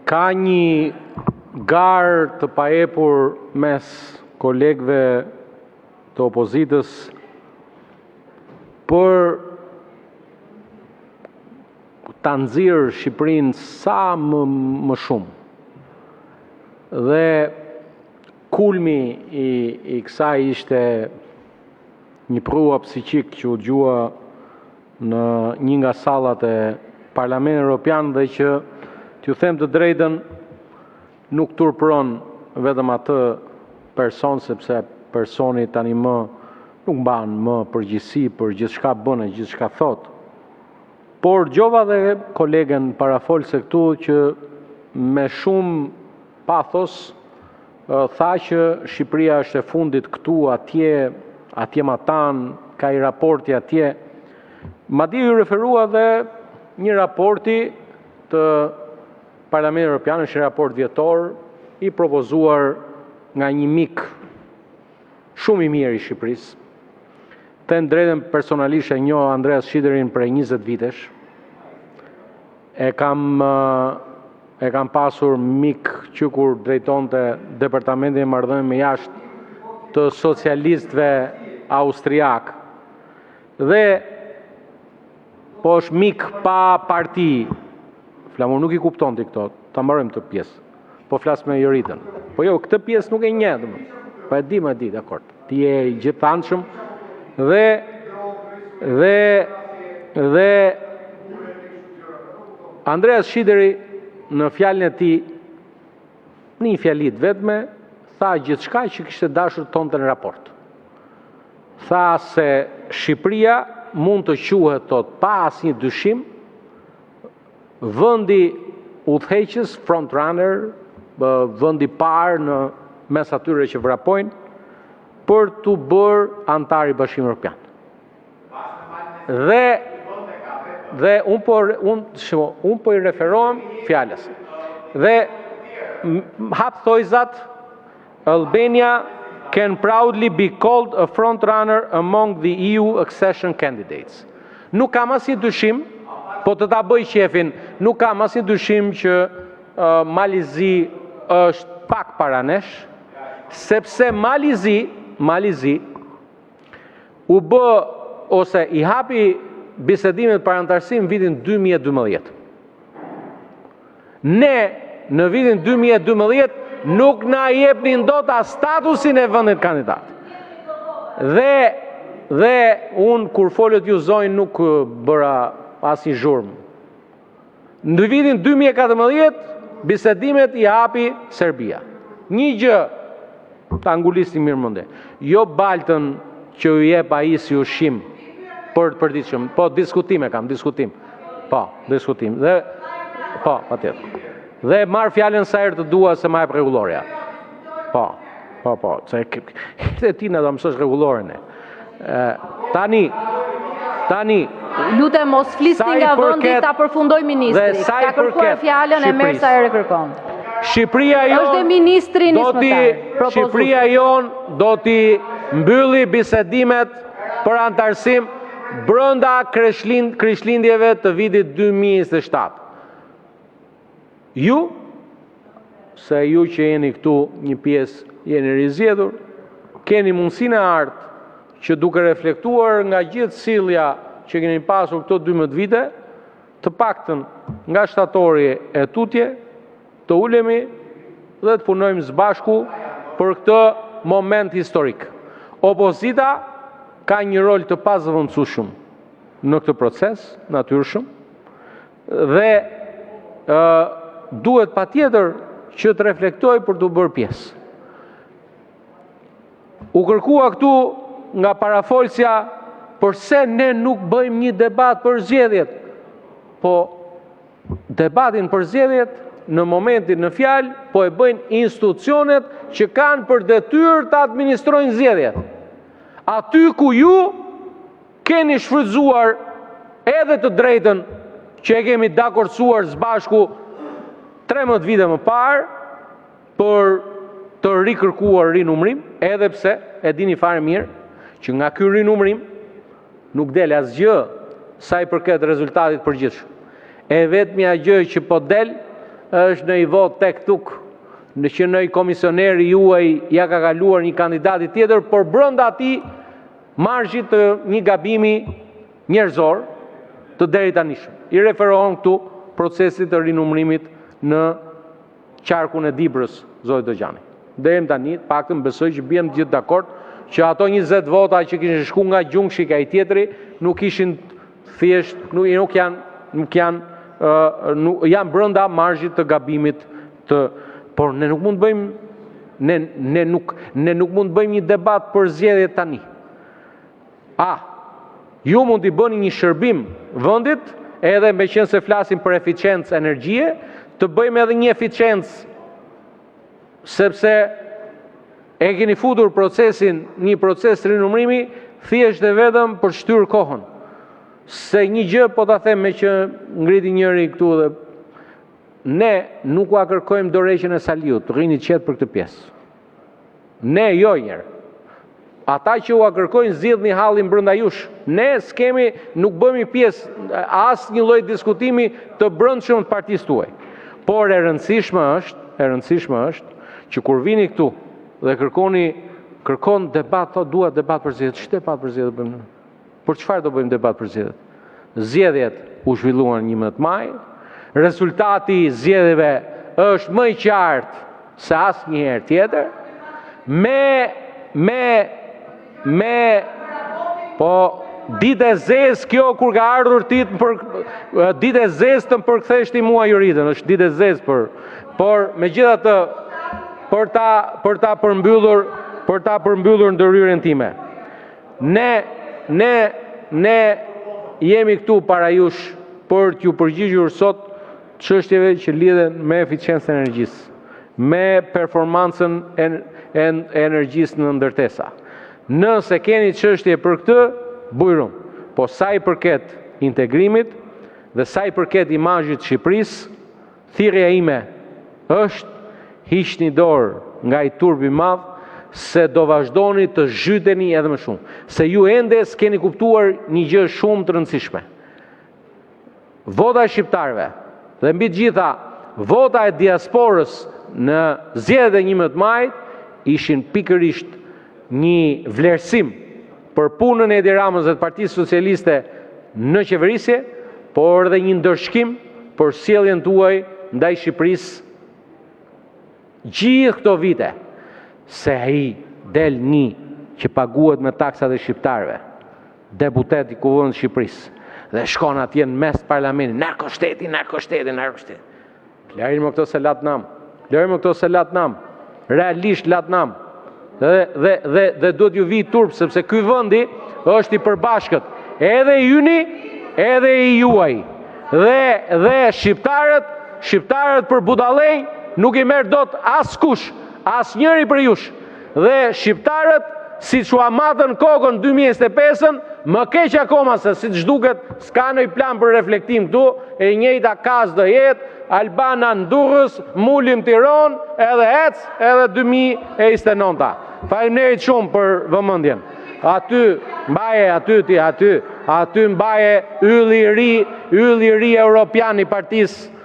Ka një garë të paepur mes kolegëve të opozitës për ta nxirrë Shqipërinë sa më shumë. Dhe kulmi i kësaj ishte një prua psiqik që u dëgjua në një nga sallat e Parlamentit Evropian dhe që t'ju them të drejtën nuk turpëron vetëm atë person, sepse personi tani më nuk mban më përgjegjësi për gjithçka bën e gjithçka thot. Por gjova dhe kolegen parafolse këtu që me shumë pathos tha që Shqipëria është e fundit këtu, atje ma tanë, ka i raporti atje. Madje ju referua dhe një raporti të Parlamentit Evropian, është një raport vjetor i propozuar nga një mik shumë i mirë i Shqipërisë. Të drejtën personalisht e njoh Andreas Schiederin prej 20 vitesh. E kam pasur mik që kur drejtonte Departamentin e Marrëdhënieve me Jashtë të socialistëve austriak. Dhe po është mik pa parti. Flamur nuk i kupton ti këto, ta mbarojmë këtë pjesë. Po flas me Joritën. Po jo, këtë pjesë nuk e njeh domoshta. Po e di, dakord. Ti je i gjithanshëm dhe Andreas Schiederi në fjalën e tij, në një fjali vetme, tha gjithçka që kishte dashur tonte në raport. Tha se Shqipëria mund të quhet pa asnjë dyshim vendi udhëheqës, front runner, vendi parë në mes atyre që vrapojnë për të bërë antar i Bashkimit Evropian. Dhe unë po i referohem fjalës. Dhe hap thojzat, Albania can proudly be called a front runner among the EU accession candidates. Nuk kam asnjë dyshim, po të ta bëj qefin, nuk kam asnjë dyshim që Malizi është pak para nesh, sepse Malizi u bë ose i hapi bisedimet për antarësim në vitin 2012. Ne në vitin 2012 nuk na jepnin dot as statusin e vendit kandidat. Dhe unë kur folët ju zonjë nuk bëra asnjë zhurmë. Në vitin 2014 bisedimet i hapi Serbia. Një gjë ta ngulisni mirë mendje. Jo baltën që u jep ai si ushqim për të përditshëm. Po diskutim. Po, diskutim. Dhe po, patjetër. Dhe marr fjalën sa herë të dua se ma jep rregullorja. Po. Se ti na do mësosh rregulloren. Tani lutem mos flisni nga vendi, ta përfundoj ministri. Ka kërkuar fjalën e merr sa herë kërkon. Shqipëria jon do t'i mbylli bisedimet për antarësim brenda krishtlindjeve të vitit 2027. Ju që jeni këtu një pjesë jeni rizjedhur, keni mundësinë e artë që duke reflektuar nga gjithë sjellja që keni pasur këto 12 vite, të paktën nga shtatori e tutje, të ulemi dhe të punojmë së bashku për këtë moment historik. Opozita ka një rol të pazëvendësueshëm në këtë proces, natyrshëm, dhe duhet patjetër që të reflektoj për të bërë pjesë. U kërkua këtu nga parafolsja përse ne nuk bëjmë një debat për zgjedhjet. Po debatin për zgjedhjet në momentin në fjalë po e bëjnë institucionet që kanë për detyrë të administrojnë zgjedhjet. Aty ku ju keni shfrytzuar edhe të drejtën që e kemi dakordsuar së bashku 13 vite më parë për të rikërkuar rinumrim, edhe pse e dini fare mirë që nga ky rinumrim nuk del asgjë sa i përket rezultatit përgjithshëm. E vetmja gjë që po del është në i vot tek tuk, në që në i komisioneri juaj ja ka kaluar një kandidati tjetër, por brënda ati margjit të një gabimi njerëzor të deri tanishëm. I referohen këtu procesit të rinumrimit në qarkun e Dibrës, Zoti Dojani. Deri tani, paktën besoj që bien gjithë dakord që ato 20 vota që kishin shku nga gjungshi ka i tjetri, nuk ishin thjesht, nuk janë brenda margjit të gabimit të, por ne nuk mund të bëjmë ne nuk mund të bëjmë një debat për zgjedhjet tani. Ju mund t'i bëni një shërbim vendit, edhe me qenë se flasim për eficiencë energjie, të bëjmë edhe një eficiencë, sepse e keni futur procesin, një proces rinumrimi, thjesht dhe vetëm për shtyr kohën. Se një gjë po ta them me që ngriti njëri këtu dhe ne nuk ua kërkojmë dorëheqjen e Saliut, rrini qetë për këtë pjesë. Ne jo njerë. Ata që ua kërkojnë zgjidhni hallin brenda jush. Ne s'kemi, nuk bëmi pjesë as një lloj diskutimi të brendshëm të partisë tuaj. Por e rëndësishme është që kur vini këtu dhe kërkon debat, thot dua debat për zgjedhjet. Ç'debat debat për zgjedhjet bëjmë? Por çfarë do bëjmë debat për zgjedhjet? Zgjedhjet u zhvilluan 11 maj. Rezultati i zgjedhjeve është më i qartë se asnjëherë tjetër. Po ditë e zezë kjo kur ka ardhur ti ditë e zezë të më përktheshti mua juritën, është ditë e zezë por megjithatë për ta përmbyllur ndërhyrjen time. Ne jemi këtu para jush për t'ju përgjigjur sot çështjeve që lidhen me eficiencën e energjisë, me performancën e energjisë në ndërtesa. Nëse keni çështje për këtë, bujrum. Po sa i përket integrimit dhe sa i përket imazhit të Shqipërisë, thirrja ime është hiqni dorë nga i turbi i madh, se do vazhdoni të zhyteni edhe më shumë. Se ju ende s'keni kuptuar një gjë shumë të rëndësishme. Vota e shqiptarëve dhe mbi të gjitha vota e diasporës në zgjedhjet e 11 majit ishin pikërisht një vlerësim për punën e Edi Ramës dhe të Partisë Socialiste në qeverisje, por edhe një ndërshkim për sjelljen tuaj ndaj Shqipërisë gjithë këto vite, se ai del një që paguhet me taksat e shqiptarëve, deputet i Kuvendit të Shqipërisë, dhe shkon atje në mes parlamentit, narkoshteti. Lërim këto se latnam. Realisht latnam. Dhe duhet ju vi turp, sepse ky vendi është i përbashkët, edhe i yni, edhe i juaj. Dhe shqiptarët për budallëj nuk i merr dot askush, asnjëri për jush. Dhe shqiptarët, siç u amatën kokën 2025-ën, më keq akoma se siç duket s'ka ndonjë plan për reflektim këtu, e njëjta kas do jetë, Albana në Durrës, Mulim Tiranë, edhe ec, edhe 2029. Faleminderit shumë për vëmendjen. Aty mbaje ylli i ri europian i Partisë